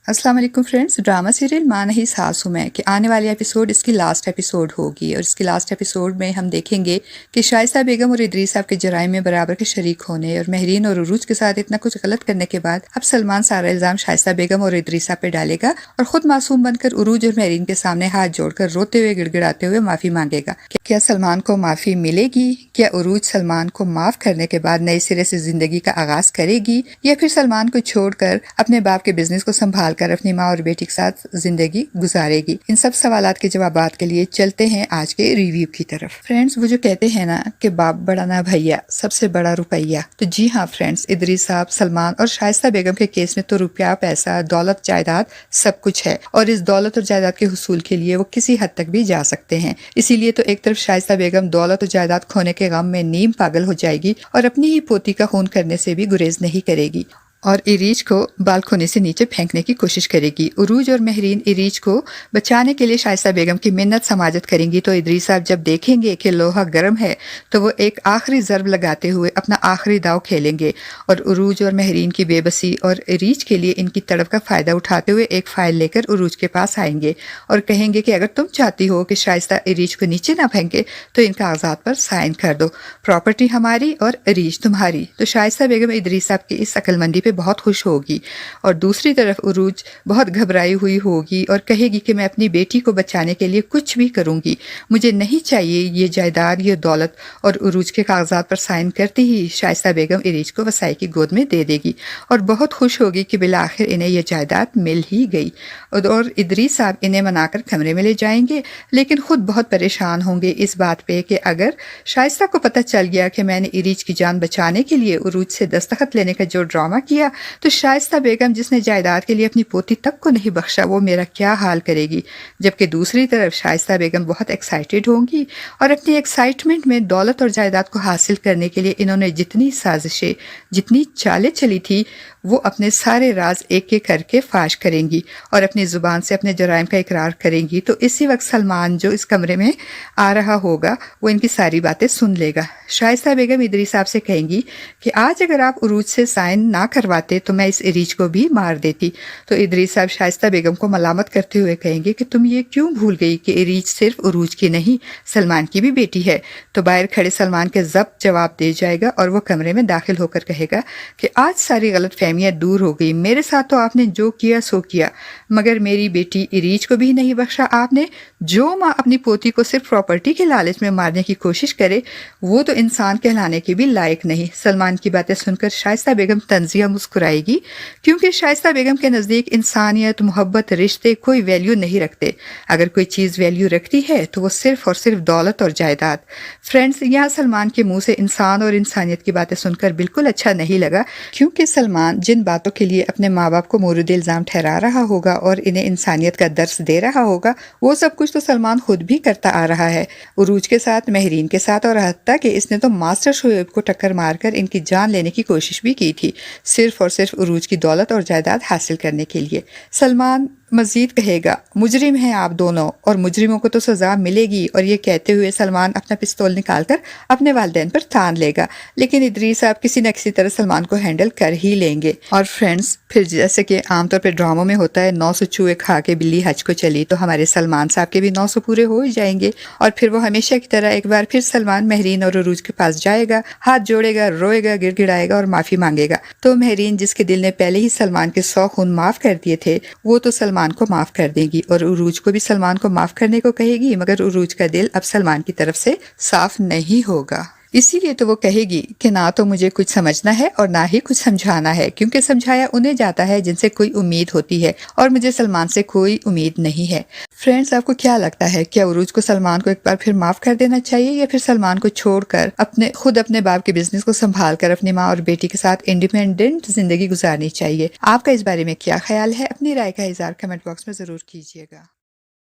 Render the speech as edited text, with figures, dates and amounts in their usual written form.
السلام علیکم friends, drama serial ماں نہیں ساس ہوں میں کہ آنے والے ایپیسوڈ اس کی لاسٹ ایپیسوڈ ہوگی، اور اس کی لاسٹ ایپیسوڈ میں ہم دیکھیں گے کہ شائستہ بیگم اور ادریس صاحب کے جرائم میں برابر کے شریک ہونے اور مہرین اور عروج کے ساتھ اتنا کچھ غلط کرنے کے بعد اب سلمان سارا الزام شائستہ بیگم اور ادریس صاحب پہ ڈالے گا اور خود معصوم بن کر عروج اور مہرین کے سامنے ہاتھ جوڑ کر روتے ہوئے گڑ گڑاتے ہوئے معافی مانگے گا۔ کیا سلمان کو معافی ملے گی؟ کیا عروج سلمان کو معاف کرنے کے بعد نئے سرے سے زندگی کا آغاز کرے گی، یا پھر سلمان کو چھوڑ کر اپنے باپ کے بزنس کو سنبھال کر اپنی ماں اور بیٹی کے ساتھ زندگی گزارے گی؟ ان سب سوالات کے جوابات کے لیے چلتے ہیں آج کے ریویو کی طرف۔ فرینڈز، وہ جو کہتے ہیں نا کہ باپ بڑا نہ بھیا، سب سے بڑا روپیہ، تو جی ہاں فرینڈز، ادریس صاحب، سلمان اور شائستہ بیگم کے کیس میں تو روپیہ، پیسہ، دولت، جائیداد سب کچھ ہے، اور اس دولت اور جائیداد کے حصول کے لیے وہ کسی حد تک بھی جا سکتے ہیں۔ اسی لیے تو ایک طرف شائستہ بیگم دولت اور جائیداد کھونے کے غم میں نیم پاگل ہو جائے گی اور اپنی ہی پوتی کا خون کرنے سے بھی گریز نہیں کرے گی اور ایریج کو بالکونی سے نیچے پھینکنے کی کوشش کرے گی۔ عروج اور مہرین ایریج کو بچانے کے لیے شائستہ بیگم کی منت سماجت کریں گی، تو ادریس صاحب جب دیکھیں گے کہ لوہا گرم ہے تو وہ ایک آخری ضرب لگاتے ہوئے اپنا آخری داؤ کھیلیں گے، اور عروج اور مہرین کی بے بسی اور ایریج کے لیے ان کی تڑپ کا فائدہ اٹھاتے ہوئے ایک فائل لے کر عروج کے پاس آئیں گے اور کہیں گے کہ اگر تم چاہتی ہو کہ شائستہ ایریج کو نیچے نہ پھینکے تو ان کاغذات پر سائن کر دو، پراپرٹی ہماری اور ایریج تمہاری۔ تو شائستہ بیگم ادریس صاحب کی اس عقل مندی بہت خوش ہوگی، اور دوسری طرف عروج بہت گھبرائی ہوئی ہوگی اور کہے گی کہ میں اپنی بیٹی کو بچانے کے لیے کچھ بھی کروں گی، مجھے نہیں چاہیے یہ جائیداد، یہ دولت، اور عروج کے کاغذات پر سائن کرتی ہی شائستہ بیگم ایریج کو وسائی کی گود میں دے دے گی اور بہت خوش ہوگی کہ بالآخر انہیں یہ جائیداد مل ہی گئی، اور ادریس صاحب انہیں منا کر کمرے میں لے جائیں گے، لیکن خود بہت پریشان ہوں گے اس بات پہ کہ اگر شائستہ کو پتہ چل گیا کہ میں نے ایریج کی جان بچانے کے لیے عروج سے دستخط لینے کا جو ڈرامہ کیا تو شائستہ بیگم، جس نے جائیداد کے لیے اپنی پوتی تک کو نہیں بخشا، وہ میرا کیا حال کرے گی؟ جبکہ دوسری طرف شائستہ بیگم بہت ایکسائٹیڈ ہوں گی اور اپنی ایکسائٹمنٹ میں دولت اور جائیداد کو حاصل کرنے کے لیے انہوں نے جتنی سازشیں، جتنی چالیں چلی تھی، وہ اپنے سارے راز ایک ایک کر کے فاش کریں گی اور اپنی زبان سے اپنے جرائم کا اقرار کریں گی۔ تو اسی وقت سلمان جو اس کمرے میں آ رہا ہوگا وہ ان کی ساری باتیں سن لے گا۔ شائستہ بیگم ادریس صاحب سے کہیں گی کہ آج اگر آپ عروج سے سائن نہ کرواتے تو میں اس ایریج کو بھی مار دیتی۔ تو ادریس صاحب شائستہ بیگم کو ملامت کرتے ہوئے کہیں گے کہ تم یہ کیوں بھول گئی کہ ایریج صرف عروج کی نہیں، سلمان کی بھی بیٹی ہے؟ تو باہر کھڑے سلمان کے ضبط جواب دے جائے گا اور وہ کمرے میں داخل ہو کر کہے گا کہ آج ساری غلط فہمیاں دور ہو گئی، میرے ساتھ تو آپ نے جو کیا سو کیا، مگر میری بیٹی ایریج کو بھی نہیں بخشا آپ نے۔ جو ماں اپنی پوتی کو صرف پراپرٹی کے لالچ میں مارنے کی کوشش کرے وہ تو انسان کہلانے کی بھی لائق نہیں۔ سلمان کی باتیں سن کر شائستہ بیگم طنزیہ مسکرائے گی، کیونکہ شائستہ بیگم کے نزدیک انسانیت، محبت، رشتے کوئی ویلیو نہیں رکھتے۔ اگر کوئی چیز ویلیو رکھتی ہے تو وہ صرف اور صرف دولت اور جائیداد۔ فرینڈز، یہاں سلمان کے منہ سے انسان اور انسانیت کی باتیں سن کر بالکل اچھا نہیں لگا، کیونکہ سلمان جن باتوں کے لیے اپنے ماں باپ کو مورد الزام ٹھہرا رہا ہوگا اور انہیں انسانیت کا درس دے رہا ہوگا، وہ سب کچھ تو سلمان خود بھی کرتا آ رہا ہے، عروج کے ساتھ، مہرین کے ساتھ، اور حتیٰ کہ اس نے تو ماسٹر شعیب کو ٹکر مار کر ان کی جان لینے کی کوشش بھی کی تھی، صرف اور صرف عروج کی دولت اور جائیداد حاصل کرنے کے لیے۔ سلمان مزید کہے گا مجرم ہیں آپ دونوں اور مجرموں کو تو سزا ملے گی، اور یہ کہتے ہوئے سلمان اپنا پستول نکال کر اپنے والدین پر تان لے گا، لیکن ادریس صاحب کسی نہ کسی طرح سلمان کو ہینڈل کر ہی لیں گے۔ اور فرینڈز، پھر جیسے کہ عام طور پہ ڈراموں میں ہوتا ہے 900 چوہے کھا کے بلی حج کو چلی، تو ہمارے سلمان صاحب کے بھی 900 پورے ہو ہی جائیں گے، اور پھر وہ ہمیشہ کی طرح ایک بار پھر سلمان، مہرین اور عروج کے پاس جائے گا، ہاتھ جوڑے گا، روئے گا، گڑ گڑائے گا اور معافی مانگے گا۔ تو مہرین، جس کے دل نے پہلے ہی سلمان کے 100 خون معاف کر دیے تھے، وہ تو سلمان کو معاف کر دے گی، اور عروج کو بھی سلمان کو معاف کرنے کو کہے گی، مگر عروج کا دل اب سلمان کی طرف سے صاف نہیں ہوگا۔ اسی لیے تو وہ کہے گی کہ نہ تو مجھے کچھ سمجھنا ہے اور نہ ہی کچھ سمجھانا ہے، کیونکہ سمجھایا انہیں جاتا ہے جن سے کوئی امید ہوتی ہے، اور مجھے سلمان سے کوئی امید نہیں ہے۔ فرینڈز، آپ کو کیا لگتا ہے، کیا عروج کو سلمان کو ایک بار پھر معاف کر دینا چاہیے، یا پھر سلمان کو چھوڑ کر خود اپنے باپ کے بزنس کو سنبھال کر اپنی ماں اور بیٹی کے ساتھ انڈیپینڈنٹ زندگی گزارنی چاہیے؟ آپ کا اس بارے میں کیا خیال ہے؟ اپنی رائے کا اظہار کمنٹ باکس میں ضرور کیجیے گا۔